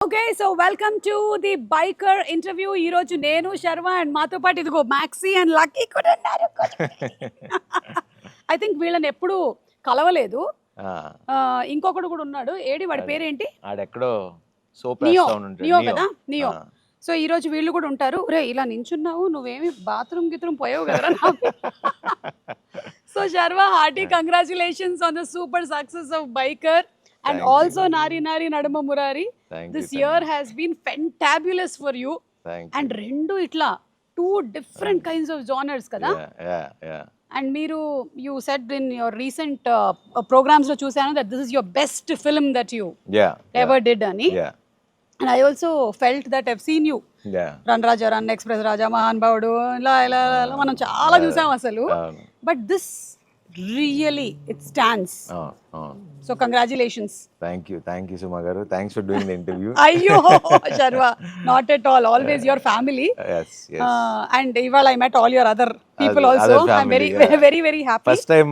Okay so welcome to the biker interview. ఈ రోజు నేను శర్మ అండ్ మాతో పాటు ఇదిగో మ్యాక్సీ అండ్ లక్కీ కూడా ఉన్నారు. ఐ థింక్ వీళ్ళని ఎప్పుడు కలవలేదు. ఇంకొకడు కూడా ఉన్నాడు, ఏడి వాడి పేరేంటి? ఆడెక్కడో నియో. నియో కదా, నియో. సో ఈ రోజు వీళ్ళు కూడా ఉంటారు. ఒరే ఇలా నించున్నావు, నువ్వేమి బాత్రూమ్ గిత్రూమ్ పోయావు కదా. So Sharma, hearty congratulations on the super success of biker. And Thank also you. Nari Nari Nadama Murari. This year has been fantabulous for you. And rendu itla two different kinds of genres kada. Yeah. And you said in your recent programs lo chusanu that this is your best film that you ever did ani. Yeah. And I also felt that I've seen you. Yeah. Run Raja, Run Express Raja, Mahan Baudu, la మనం చాలా చూసాం అసలు. But this really it stands. So congratulations. Thank you Suma garu. Thanks for doing the interview. Ayyo Sharva, not at all, always your family. Yes. And ivala I met all your other people also. I'm very happy. First time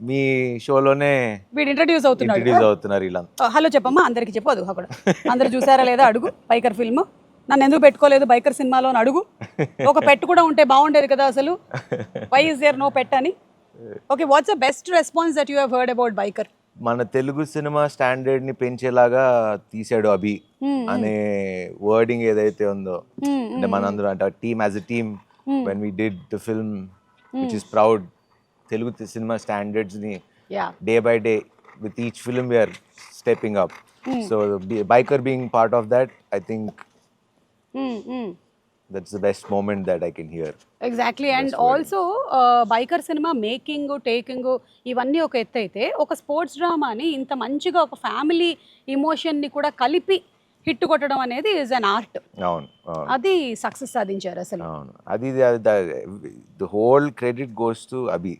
మీ షోలోనే వీడు introduce అవుతున్నారు ఇలా. Hello చెప్పమ్మా అందరికి చెప్పు. అది అక్కడ అందరు చూసారా లేదా అడుగు. బైకర్ ఫిల్మ్ నన్ను ఎందుకు పెట్టుకోలేదు బైకర్ సినిమాలో అని అడుగు. ఒక పెట్ కూడా ఉంటే బాగుండేది కదా అసలు. వై ఇస్ దేర్ నో పెట్ అని. Okay, what's the best response that you have heard about biker? మన తెలుగు సినిమా స్టాండర్డ్ ని పెంచేలాగా తీసాడు అభి అనే వర్డింగ్ ఏదైతే ఉందో, అంటే మనందరం అంటే team as a team when we did the film which is proud, Telugu cinema standards ని day by day with each film we are stepping up. So biker being part of that, I think that's the best moment that I can hear. Exactly. And also biker cinema making taking ఇవన్నీ ఒక ఎత్తు అయితే, ఒక sports డ్రామాని ఇంత మంచిగా ఒక family emotion ని కూడా కలిపి హిట్ కొట్టడం అనేది ఇస్ అన్ ఆర్ట్. అవును, అది సక్సెస్ సాధించారు అసలు. అవును, అది the whole credit goes to Abhi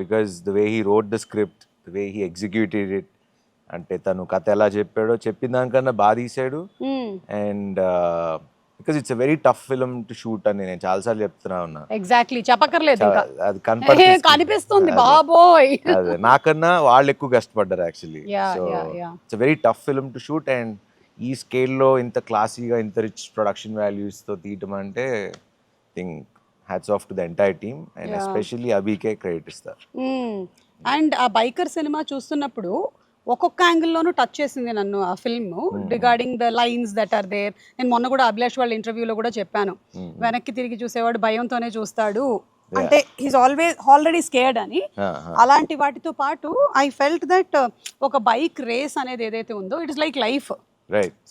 because the way he wrote the script, the way he executed it, అంటే తను కథ ఎలా చెప్పాడో చెప్పిన దానికన్నా బాగా తీసాడు. And because it's a very tough film to shoot అని నేను చాలాసార్లు చెప్తున్నా ఉన్నా. ఎగ్జాక్ట్లీ, చెప్పక్కర్లేదు, అది కనిపిస్తుంది బాబోయ్. అదే నాకన్నా వాళ్ళు ఎక్కువ కష్టపడ్డారు actually. So it's very tough film to shoot. And ఈ స్కేల్లో ఇంత క్లాసీగా ఇంత రిచ్ ప్రొడక్షన్ వాల్యూస్ తో తీయటం అంటే think hats off to the entire team and especially అభికే క్రెడిట్ ఇస్తారు. అండ్ ఆ బైకర్ సినిమా చూస్తున్నప్పుడు ఒక్కొక్క యాంగిల్లోనూ టచ్ చేసింది నన్ను ఆ film, regarding the lines that are there. నేను మొన్న కూడా అభిలాష్ వాళ్ళ ఇంటర్వ్యూలో కూడా చెప్పాను, వెనక్కి తిరిగి చూసేవాడు భయంతోనే చూస్తాడు, అంటే హీస్ ఆల్రెడీ స్కేర్డ్ అని. అలాంటి వాటితో పాటు ఐ ఫెల్ట్ దట్ ఒక బైక్ రేస్ అనేది ఏదైతే ఉందో, it is like life.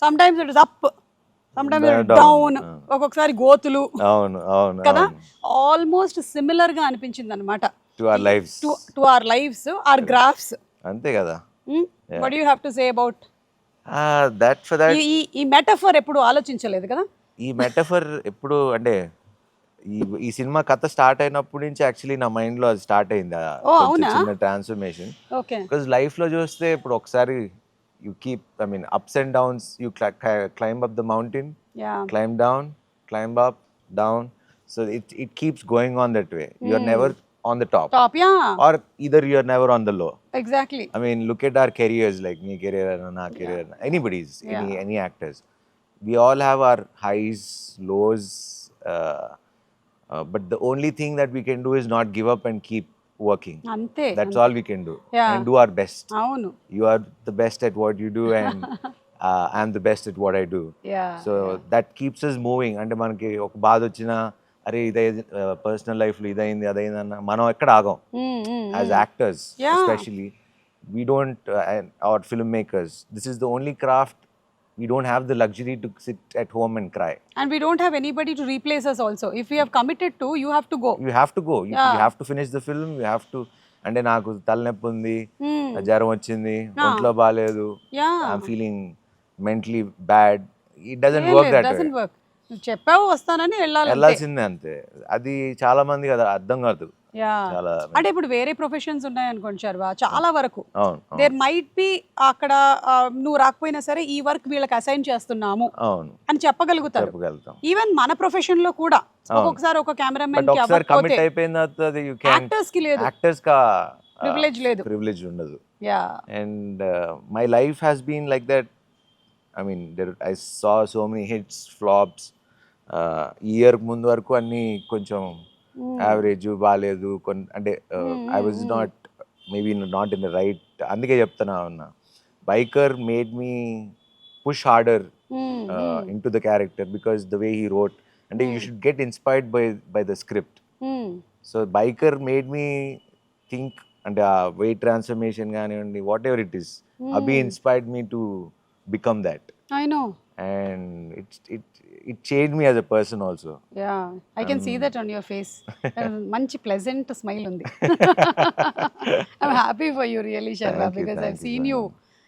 Sometimes it is up, sometimes it down, ఒక్కొక్కసారి గోతులు కదా. ఆల్మోస్ట్ సిమిలర్ గా అనిపించింది అనమాట to our lifes, our graphs. అంతే కదా. What do you have to say about that? For that, ఈ మెటఫర్ ఎప్పుడు ఆలోచించలేదు కదా. ఈ మెటఫర్ ఎప్పుడు అంటే ఈ సినిమా కథ స్టార్ట్ అయినప్పటి నుంచి యాక్చువల్లీ నా మైండ్ లో అది స్టార్ట్ అయింది, చిన్న ట్రాన్స్ఫర్మేషన్. బికాజ్ లైఫ్ లో చూస్తే ఇప్పుడు ఒకసారి you keep, I mean ups and downs, you climb up the mountain, climb down, climb up, down. So it keeps going on that way. You are never on the top, or either you're never on the low. Exactly. I mean, look at our careers, like me career and na career, anybody's, any actors. We all have our highs, lows, but the only thing that we can do is not give up and keep working. Ante, that's all we can do. And do our best. Avunu, you are the best at what you do and I'm the best at what I do. So that keeps us moving. Ante manaki oka baad ochina, అరే ఇదే personal life లో ఇదైంది అదైందన్న మనం ఎక్కడ ఆగం. As actors especially we don't, hour film makers, this is the only craft. We don't have the luxury to sit at home and cry. And we don't have anybody to replace us also. If we have committed to, you have to go. You have to go. You have to finish the film. You have to. అంటే నాకు తలనొప్పి ఉంది, జ్వరం వచ్చింది, ఒంట్లో బాగాలేదు, I'm feeling mentally bad, it doesn't work that way. చెప్పావు వస్తానని వెళ్ళాల్సిందే అంతే. అది చాలా మంది కదా అర్థం కాదు. అంటే ఇప్పుడు వేరే ప్రొఫెషన్స్ ఉన్నాయనుకోండి శర్వా, చాలా వరకు దేర్ మైట్ బి అక్కడ నువ్వు రాకపోయినా సరే ఈ వర్క్ వీళ్ళకి అసైన్ చేస్తున్నాము అని చెప్పగలుగుతారు. ఈవెన్ మన ప్రొఫెషన్ లో కూడా ఒక్కొక్కసారి ఒక కెమెరామెన్ యాక్టర్స్ కి లేదు, ప్రివిలేజ్ లేదు, ప్రివిలేజ్ ఉండదు. And my life has been like that I mean I saw so many hits flops. Year ముందు వరకు అన్నీ కొంచెం యావరేజ్ బాగాలేదు అంటే I was not maybe not in the right. అందుకే చెప్తున్నా ఉన్నా biker made me push harder into the character because the way he wrote. అంటే you should get inspired by the script. So biker made me think, అంటే ఆ weight transformation కానివ్వండి, what ever it is, Abhi inspired me to become that. I know. And it changed me as a person also. Yeah, I can see that on your face. Manchi pleasant smile undi. I'm happy for you really, Sharva, because I've seen you.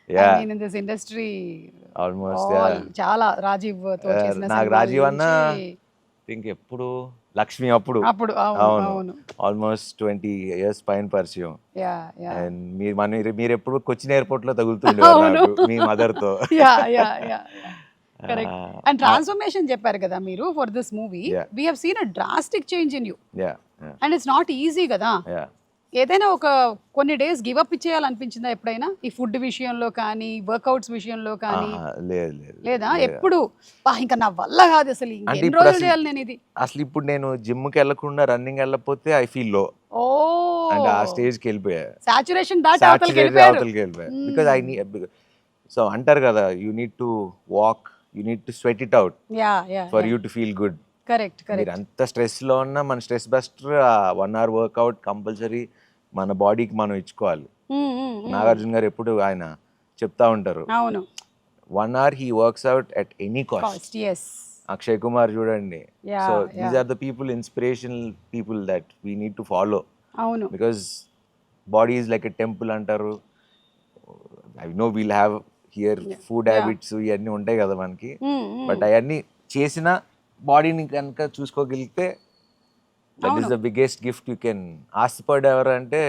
Yeah. I mean, in this industry Almost, all, yeah. Chala Rajiv tho chesina నాకు cinema Rajiv అన్న nunchi. Think ఎప్పుడు లక్ష్మి అప్పుడు Appudu avunu. Almost 20 years పైన పరిచయం. Yeah. And మీరు ఎప్పుడు Cochin airport లో తగులుతుండేవారు నాకు మీ మదర్ తో. Yeah. Correct. And transformation చెప్పారు కదా మీరు for this movie. Yeah. We have seen a drastic change in you. Yeah. And it's not easy కదా. Yeah. ఏదైనా ఒక కొన్ని డేస్ గివ్ అప్ ఇచ్చేయాలనిపించిందా ఎప్పుడైనా, ఈ ఫుడ్ విషయంలో కానీ వర్కౌట్స్ విషయంలో కానీ? లేదు లేదా ఎప్పుడు ఇంకా నా వల్ల కాదు అసలు అంటే ఎన్ని రోజులు చేయాలి నేను ఇది? అసలు ఇప్పుడు నేను జిమ్ కి వెళ్ళకుండా రన్నింగ్ వెళ్ళకపోతే ఐ ఫీల్ లో. ఓ అంటే ఆ స్టేజ్ కి వెళ్ళిపోయా, సాచురేషన్ దాటి అవతలకి వెళ్ళిపోయారు. బికాజ్ సో అంటారు కదా, you need to walk, you need to sweat it out for you to feel good. Correct. మీరు అంత స్ట్రెస్ లో ఉన్నా మన stress buster 1 hour workout compulsory మన బాడీకి మనం ఇచ్చుకోవాలి. నాగార్జున గారు ఎప్పుడు ఆయన చెప్తా ఉంటారు, అవును, 1 hour he works out at any cost. Akshay Kumar చూడండి. So these are the people, inspirational people that we need to follow. అవును, because body is like a temple అంటారు. I know we'll have here food habits ఇవన్నీ ఉంటాయి కదా మనకి, but అవన్నీ చేసిన బాడీని కనుక చూసుకోగలిగితే that is the biggest gift you can. ఆస్తిపడు ఎవరు అంటే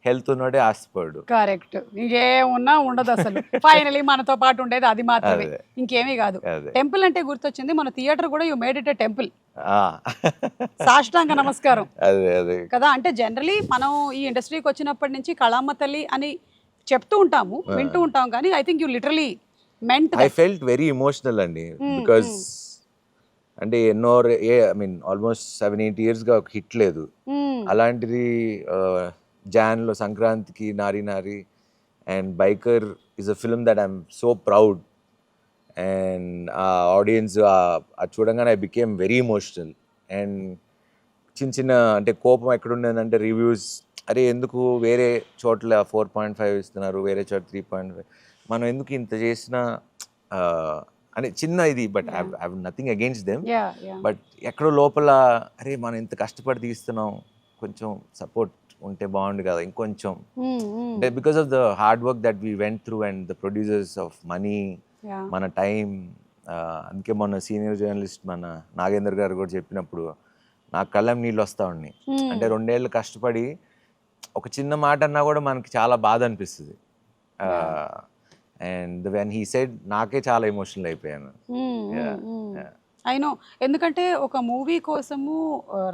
హెల్త్ ఉన్నోడే ఆస్తిపడు. కరెక్ట్. ఇంకేమున్నా ఉండదు అసలు. ఫైనలీ మనతో పాటు ఉండేది అది మాత్రమే, ఇంకేమీ కాదు. టెంపుల్ అంటే గుర్తొచ్చింది, మన థియేటర్ కూడా you made it a temple. సాష్టాంగ నమస్కారం అదే కదా. అంటే జనరలీ మనం ఈ ఇండస్ట్రీకి వచ్చినప్పటి నుంచి కళామ్మ తల్లి అని చెప్తూ ఉంటాము, వింటూ ఉంటాం, కానీ I think you literally meant. I felt very emotional అండి, బికాజ్ అంటే ఎన్నో ఐ మీన్ ఆల్మోస్ట్ 7-8 years గా ఒక హిట్ లేదు. అలాంటిది జాన్లో సంక్రాంతికి నారి నారి and biker is a film that I'm so proud. And ఆ ఆడియన్స్ అది చూడంగానే I became very emotional. And చిన్న అంటే కోపం ఎక్కడుండేదంటే రివ్యూస్, అరే ఎందుకు వేరే చోట్ల 4.5 ఇస్తున్నారు, వేరే చోట 3.5, మనం ఎందుకు ఇంత చేసినా అని చిన్న ఇది. But I have nothing against them, but ఎక్కడో లోపల అరే మనం ఇంత కష్టపడి తీస్తున్నాం, కొంచెం సపోర్ట్ ఉంటే బాగుండు కదా ఇంకొంచెం. అంటే because of the hard work that we went through and the producers of money, మన టైం. అందుకే మొన్న సీనియర్ జర్నలిస్ట్ మన నాగేంద్ర గారు కూడా చెప్పినప్పుడు నాకు కళ్ళం నీళ్ళు వస్తా ఉన్నాయి. అంటే 2 ఏళ్ళు కష్టపడి ఒక చిన్న మాట అన్నా కూడా మనకి చాలా బాధ అనిపిస్తుంది. అండ్ వెన్ హీ సెడ్ నాకే చాలా ఎమోషనల్ అయిపోయాను. ఐ నో, ఎందుకంటే ఒక మూవీ కోసము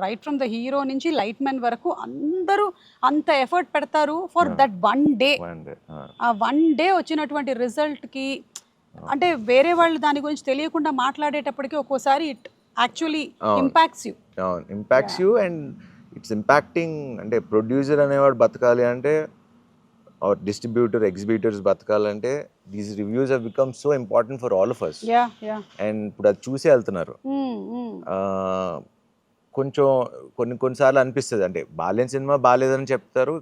రైట్ ఫ్రమ్ ద హీరో నుంచి లైట్ మ్యాన్ వరకు అందరూ అంత ఎఫర్ట్ పెడతారు ఫర్ దట్ 1 day. ఆ 1 day వచ్చినటువంటి రిజల్ట్కి అంటే వేరే వాళ్ళు దాని గురించి తెలియకుండా మాట్లాడేటప్పటికి ఒక్కోసారి it actually impacts you. And it's impacting. అంటే ప్రొడ్యూసర్ అనేవాడు బతకాలి అంటే, or distributor, exhibitors బతకాలంటే these reviews have become so important for all of us. And ఇప్పుడు అది చూసే వెళ్తున్నారు. కొంచెం కొన్నిసార్లు అనిపిస్తుంది, అంటే బాలేని సినిమా బాలేదని చెప్తారు,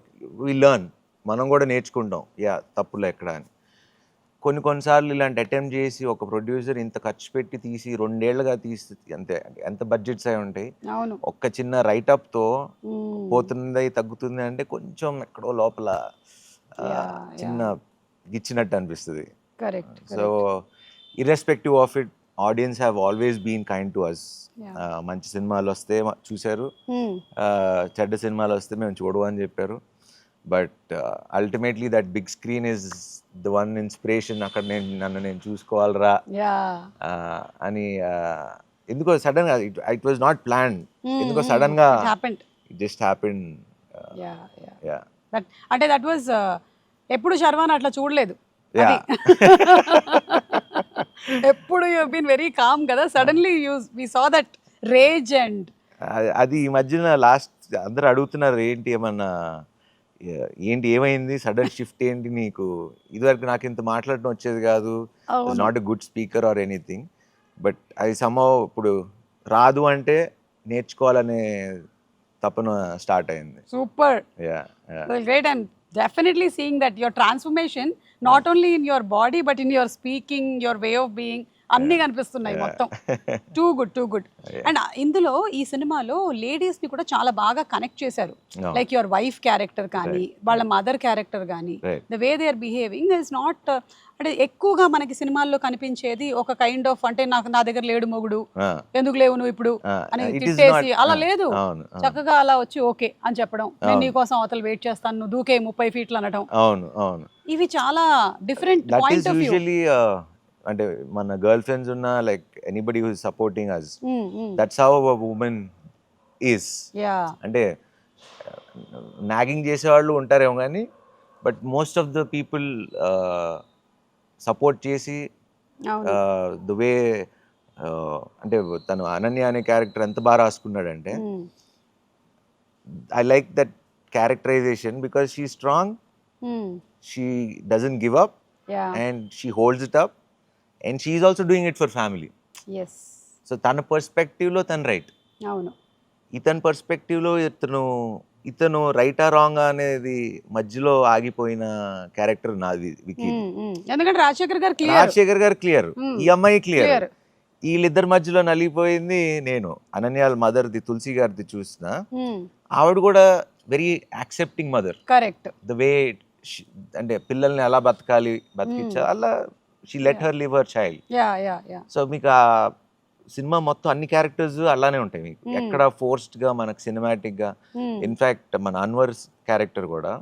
వి లెర్న్, మనం కూడా నేర్చుకుంటాం తప్పులు ఎక్కడ అని. కొన్నిసార్లు ఇలాంటి అటెంప్ట్ చేసి ఒక ప్రొడ్యూసర్ ఇంత ఖర్చు పెట్టి తీసి 2 ఏళ్ళుగా తీసి ఎంత బడ్జెట్స్ అయి ఉంటాయి, ఒక్క చిన్న రైటప్తో పోతుంది తగ్గుతుంది అంటే కొంచెం ఎక్కడో లోపల చిన్న గిచ్చినట్టు అనిపిస్తుంది. So irrespective of it, audience have always been kind to us. మంచి సినిమాలు వస్తే చూశారు, చెడ్డ సినిమాలు వస్తే మేము చూడవు అని చెప్పారు. But ultimately that big screen is the one inspiration. అక్కడ నన్ను నేను చూసుకోవాలరా అని ఎందుకో సడన్ గా, ఇట్ వాజ్ నాట్ ప్లాన్డ్, ఎందుకో సడన్ గా ఇట్ జస్ట్ హ్యాపెండ్. అంటే దట్ వాజ్ ఎప్పుడు శర్వాన్ అట్లా చూడలేదు. ఎప్పుడు యూ బీన్ వెరీ కామ్ కదా, suddenly we saw that rage and అది ఈ మధ్యన లాస్ట్ అందరూ అడుగుతున్నారు ఏంటి ఏమన్నా ఏంటి ఏమైంది సడన్ షిఫ్ట్ ఏంటి నీకు, ఇదివరకు నాకు ఇంత మాట్లాడడం వచ్చేది కాదు, not a good speaker or anything, but అది సమ్హౌ ఇప్పుడు రాదు అంటే నేర్చుకోవాలనే తపన స్టార్ట్ అయింది. Super, yeah great. And definitely seeing that your transformation not only in your body but in your speaking, your way of being, అన్ని కనిపిస్తున్నాయి మొత్తం. Too good. అండ్ ఇందులో ఈ సినిమాలో లేడీస్ ని కూడా చాలా బాగా కనెక్ట్ చేశారు. లైక్ యువర్ వైఫ్ క్యారెక్టర్ కానీ వాళ్ళ మదర్ క్యారెక్టర్ కానీ the way they are behaving is not, అంటే ఎక్కువగా మనకి సినిమాల్లో కనిపించేది ఒక కైండ్ ఆఫ్, అంటే నా దగ్గర లేడు మొగుడు, ఎందుకు లేవు నువ్వు ఇప్పుడు అని తిట్టేసి అలా లేదు. చక్కగా అలా వచ్చి ఓకే అని చెప్పడం, నేను నీకోసం అవతల వెయిట్ చేస్తాను, నువ్వు దూకే 30 ఫీట్లు అనడం. ఇవి చాలా డిఫరెంట్ పాయింట్ ఆఫ్ వ్యూ. అంటే మన గర్ల్ ఫ్రెండ్స్ ఉన్న like anybody who is supporting us, that's how a woman is. అంటే నాగింగ్ చేసేవాళ్ళు ఉంటారేమో కానీ but most of the people support చేసి ద వే, అంటే తను అనన్య అనే క్యారెక్టర్ ఎంత బాగా రాసుకున్నాడంటే I like that characterization because she strong, she doesn't give up and she holds it up and she is also doing it for family. So తన పర్స్పెక్టివ్లో తను రైట్, అవును, ఇతని పర్స్పెక్టివ్లో ఇతను రైటా రాంగ్ అనేది మధ్యలో ఆగిపోయిన క్యారెక్టర్ నాది వికీ. ఎందుకంటే రాజశేఖర్ గారు క్లియర్, ఈ అమ్మాయి క్లియర్, వీళ్ళిద్దరి మధ్యలో నలిగిపోయింది నేను. అనన్యాల మదర్ది తులసి గారిది చూసిన ఆవిడ కూడా very accepting mother, correct, the way అంటే పిల్లల్ని ఎలా బతికించాలి అలా she let her live her child. So మీకు ఆ సినిమా మొత్తం అన్ని క్యారెక్టర్స్ అలానే ఉంటాయి మీకు, ఎక్కడ ఫోర్స్డ్ గా మనకు సినిమాటిక్ గా. ఇన్ఫాక్ట్ మన అన్వర్ క్యారెక్టర్ కూడా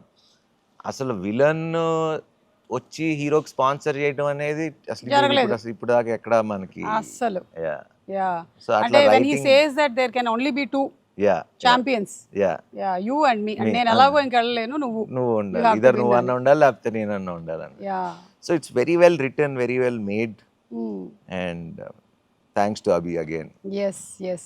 అసలు విలన్ వచ్చి హీరోకి స్పాన్సర్ చేయడం అనేది అసలు ఇప్పుడు దాకా ఎక్కడ మనకి అసలు. సో అట్లా ఛాంపియన్స్, యూ అండ్ మీ, నేను ఎలాగో ఇంక వెళ్ళలేను, నువ్వు ఉండాలి, ఇద్దరు నువ్వు అన్న ఉండాలి లేకపోతే నేనన్నా ఉండాలని. So it's very well return, very well made, and thanks to Abhi again. yes